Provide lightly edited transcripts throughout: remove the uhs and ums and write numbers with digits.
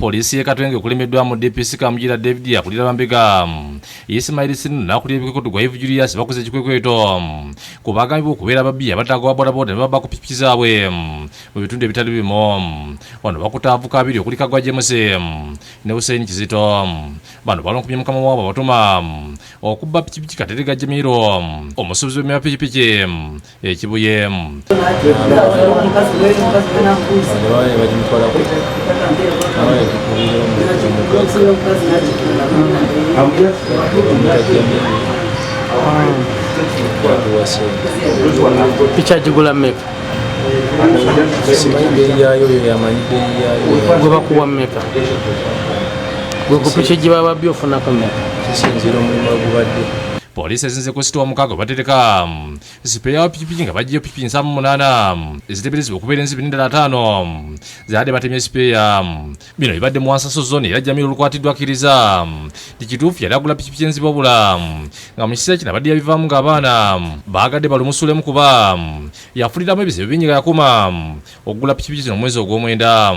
Polisi y'Ekatwenge okulemeddwa mu DPC Kamugira David yakulira bambega Ismail Sinu nakulira ko tugwa Julius bakoze kikwekweto kubagambi okubeera babbi abatagwa bodaboda baba ku pikipiki zaabwe mu bitundu ebitali bimo wano bakutaavuka abiri okulika gwa James ne Hussein Kizito bano balonkumye mukama wabo batuma okubba pikipiki Katerega Jemiro omusubuzi w'emya pikipiki ekibuye picha jigula meka goba kuwa meka gogo picha jibaba biofuna kameka kisinzira omulimu ogubadde. Polisi ezinze kusitwa mukago batereka sipeya pikipiki nga bagiye pikipiki 8 eziteberezebwa okubeera enzibi n'endala 5 zaade batemye sipeya bino ibadde mu Wansaso zone era Jamil olukwatiddwa akkiriza tikituufu yali agula pikipiki enzibi obula nga mu kiseera kino abadde yabivaamu ng'abaana baagadde balumusulemu kuba yafuliramu ebizibu binyiga yakuma okugula pikipiki zino omwezi ogw'omwenda.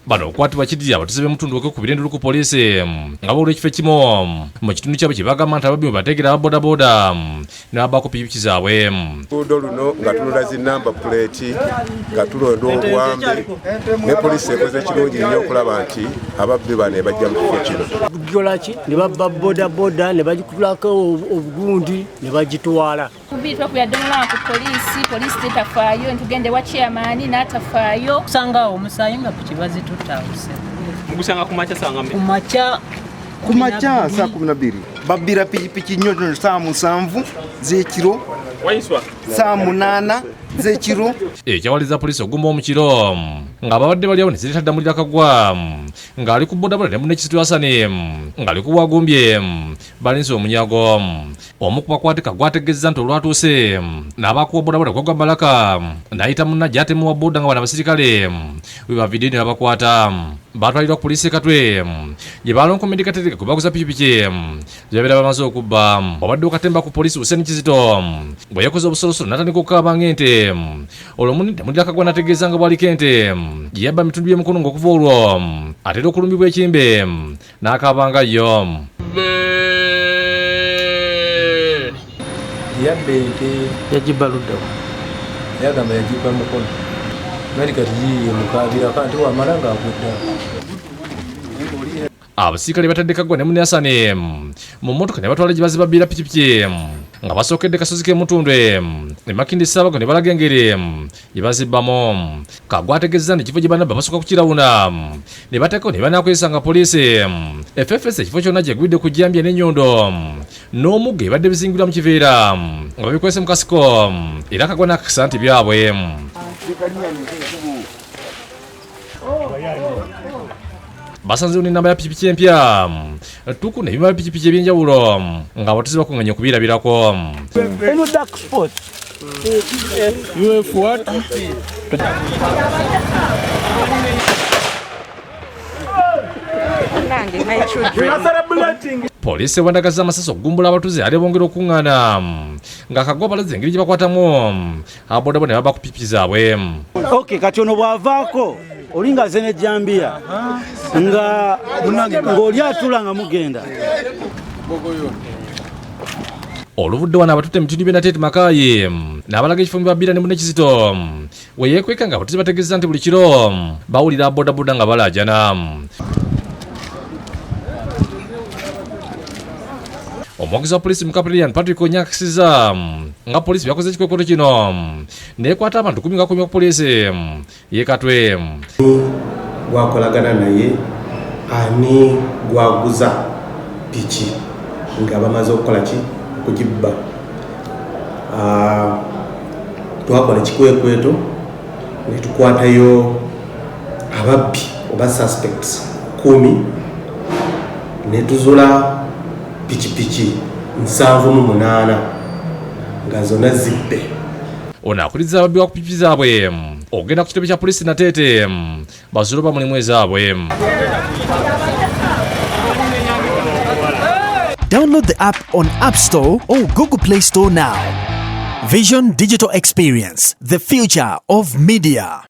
Bano okwatibwa kidira abatuze b'emutundu okukubira endulu ku polisi nga bawulira ekifo ekimu mu kitundu kyabwe kye bagamba nti ababbi bategera ababodaboda n'abaako pikipiki zaabwe. Luguudo luno nga tulula zinamba puleeti nga tulonda obwambe ne polisi ekoze ekirungi nnyo okulaba nti ababbi bano bajja mu kifo kino. Gigolaki ne babba bodaboda ne bagitulako obugundi ne bagitwala. Twakubyaddemulanwa ku polisi tetafaayo ntugende wa chairman n'atafaayo kusanga omusayi nga ku kibazi tutawuse mugusanga kumacha sanga mbi kumacha saa 12 babbira pikipiki nnyo saa 7 z'ekiro wayiswa saa 8 z'ekiro ekyawaliza polisi ogumba omukiro nga ababadde bali awo ne ziretadamulira kagwa ng'ali ku bodaboda ne munne Kizito Hasani ng'ali ku Bwagumbye balinze omunyago omu ku bakwate kagwa ategeeza nti olwatuuse n'abakuwa bodaboda gwagwa Balaka n'ayita munna gy'atemu wa boda nga bano abasirikale we bavidiyo ne babakwata batwalirwa ku polisi Katwe gye balonkomedde Katerega kwe baguza pikipiki zebabeera bamaze okubba obadde okatemba ku polisi Hussein Kizito bwe yakoze obusolosolo n'atandika okukaaba ng'ente olwo munne mulira kagwa n'ategeeza nga bwaliko ente gye yabba mitundu by'emikono ng'okuva olwo atera okulumbibwa ekimbe n'akaaba nga yo yabbe ente yagibba luddawo yagamba yagibba mukono nali kati yiye mukabira kanti wamala ng'agudda. Abasirikale batadde Kagwa ne Munne Hasani mu mmotoka ne batwala gye bazibabbiira pikipiki nga basookedde kasozi k'emutundwe ne Makindi Ssabago ne balaga engeri gye bazibbamu. Kagwa ategeeza nti ekifo gye banabba basooka kukirawuna ne bateekako ne banaakozesa nga poliisi FFS ekifo kyonna gye gwidde ku Jjambya n'Ennyondo n'omugga ebadde bizingirwa mu kiveera nga babikozese mu kasiko era Kagwa n'akakasa nti byabwe. Basanzewo n'ennamba ya pikipiki empya tuku n'ebima bya pikipiki ebyenjawulo nga abatuuze bakunganya okubirabirako. Eno dark spot UF what Polisi ewandagaza amasasi okugumbula abatuuze ate bongera okuŋŋaana nga Kagwa balaze engeri gye bakwatamu abodaboda ne baba ku pikipiki zaabwe. Okay, kati ono bw'avaako olinga zene Jjambya nga ng'oli atula nga mugenda oluvudde wano abatutte emitundu bye Nateeti Makayi n'abalaga ekifo babbiira ne Munne Kizito we yeekweka nga abatuuze bategeeza nti buli kiro bawulira bodaboda nga balaajana. Omuwagizi wa polisi mu Kapitolian Patrick Onyango akisiza nga polisi yakoze ekikwekoto kino n'ekwata abantu 10 ku polisi y'e Katwe. Gwakolagana naye ani gwaguza piki nga bamaze okukola ki okugibba. Twakola ekikwekweto ne tukwatayo ababbi oba suspects 10 ne tuzula pikipiki 78 nga zonna zibbe. ono akuliza ababbi wa kupiki zaabwe okugenda ku kitebe kya poliisi Natete basule ba mulimu ezaabwe. Download the app on App Store or Google Play Store now. Vision Digital Experience, the future of media.